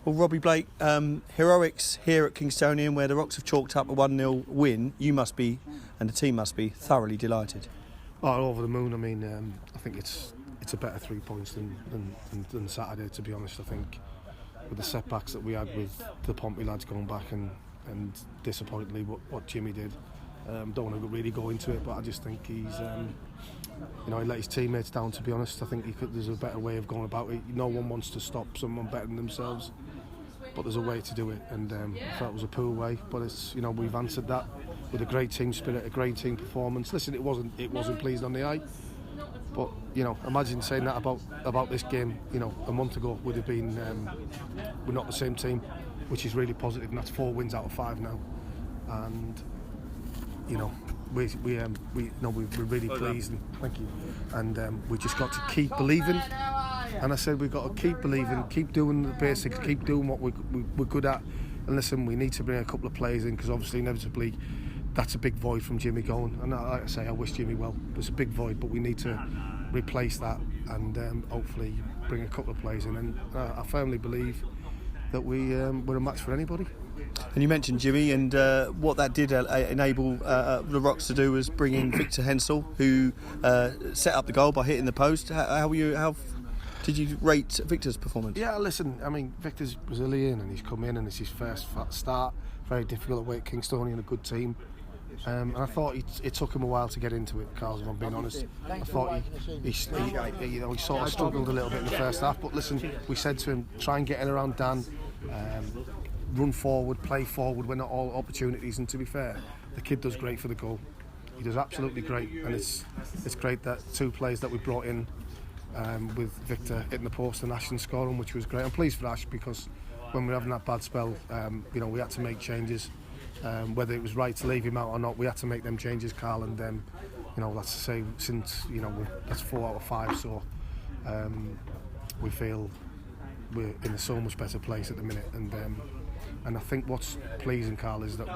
Well, Robbie Blake, heroics here at Kingstonian, where the Rocks have chalked up a 1-0 win. You must be, and the team must be, thoroughly delighted. Oh, over the moon. I mean, I think it's a better 3 points than Saturday, to be honest. I think with the setbacks that we had with the Pompey lads going back and disappointingly what Jimmy did, don't want to really go into it, but I just think he's he let his teammates down, to be honest. I think there's a better way of going about it. No one wants to stop someone better than themselves, but there's a way to do it, and I thought it was a poor way, but it's we've answered that with a great team spirit, a great team performance. Listen, it wasn't pleased on the eye, but imagine saying that about this game a month ago. Would have been we're not the same team, which is really positive, and that's 4 wins out of 5 now, and we're really pleased, and thank you, and we just got to keep believing. And I said we've got to keep believing, keep doing the basics, keep doing what we're good at. And listen, we need to bring a couple of players in, because obviously inevitably that's a big void from Jimmy going. And like I say, I wish Jimmy well. There's a big void, but we need to replace that and hopefully bring a couple of players in. And I firmly believe that we're a match for anybody. And you mentioned Jimmy, and what that did enable the Rocks to do was bring in Victor Hensel, who set up the goal by hitting the post. How did you rate Victor's performance? Yeah, listen, I mean, Victor's Brazilian and he's come in and it's his first start. Very difficult away at Kingstonian, a good team. And I thought it took him a while to get into it, Carl, if I'm being honest. I thought he sort of struggled a little bit in the first half. But listen, we said to him, try and get in around Dan, run forward, play forward when not all opportunities. And to be fair, the kid does great for the goal. He does absolutely great, and it's great that 2 players that we brought in, with Victor hitting the post and Ashton scoring, which was great. I'm pleased for Ash, because when we were having that bad spell, we had to make changes. Whether it was right to leave him out or not, we had to make them changes, Carl. And that's to say, since that's 4 out of 5, so we feel we're in a so much better place at the minute. And I think what's pleasing, Carl, is that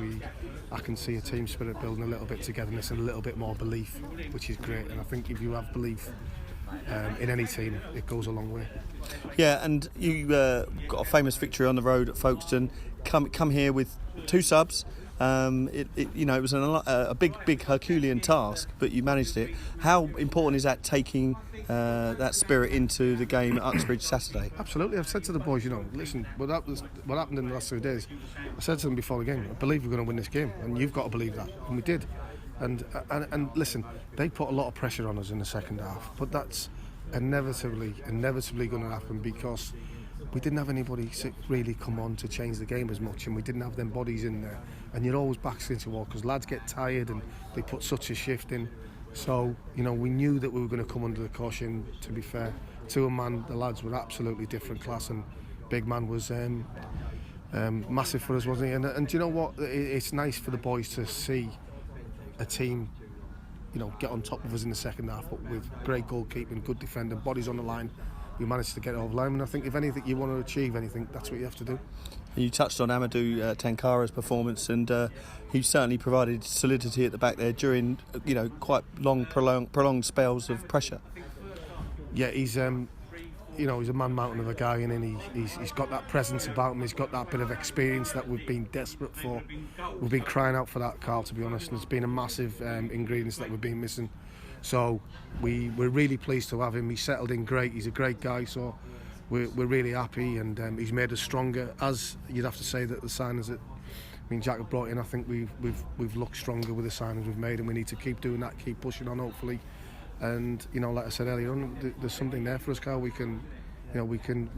I can see a team spirit building a little bit togetherness and a little bit more belief, which is great. And I think if you have belief in any team, it goes a long way. Yeah, and you got a famous victory on the road at Folkestone. Come here with 2 subs. It was a big Herculean task, but you managed it. How important is that, taking that spirit into the game at Uxbridge Saturday? Absolutely. I've said to the boys, listen, what happened in the last 2 days, I said to them before the game, I believe we're going to win this game, and you've got to believe that, and we did. And listen, they put a lot of pressure on us in the second half, but that's inevitably going to happen, because we didn't have anybody really come on to change the game as much, and we didn't have them bodies in there, and you're always backs into the wall because lads get tired and they put such a shift in. So we knew that we were going to come under the caution. To be fair to a man, the lads were absolutely different class, and big man was massive for us, wasn't he? And do you know what, it's nice for the boys to see a team get on top of us in the second half, but with great goalkeeping, good defending, bodies on the line, we managed to get it over the line. And I think if anything, you want to achieve anything, that's what you have to do. You touched on Amadou Tenkara's performance, and he certainly provided solidity at the back there during quite long, prolonged spells of pressure. Yeah, he's he's a man mountain of a guy, and he's got that presence about him. He's got that bit of experience that we've been desperate for. We've been crying out for that, Carl, to be honest, and it's been a massive ingredient that we've been missing. So we're really pleased to have him. He's settled in great. He's a great guy, so we're really happy, and he's made us stronger. As you'd have to say that the signings that Jack have brought in, I think we've looked stronger with the signings we've made, and we need to keep doing that, keep pushing on, hopefully. And like I said earlier on, there's something there for us, Carl. We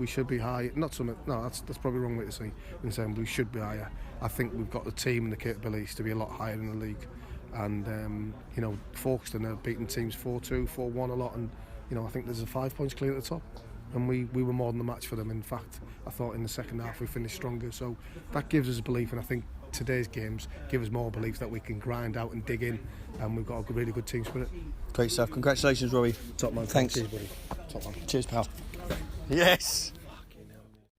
should be high. Not something. No, that's probably the wrong way to say. In saying we should be higher. I think we've got the team and the capabilities to be a lot higher in the league. And Folkestone have beaten teams 4-2, 4-1 a lot, and I think there's a 5 points clear at the top. And we were more than the match for them. In fact, I thought in the second half we finished stronger. So that gives us a belief, and I think today's games give us more belief that we can grind out and dig in, and we've got a really good team spirit. Great stuff. Congratulations, Robbie. Top man. Thanks. Cheers, buddy. Top man. Cheers, pal. Yes.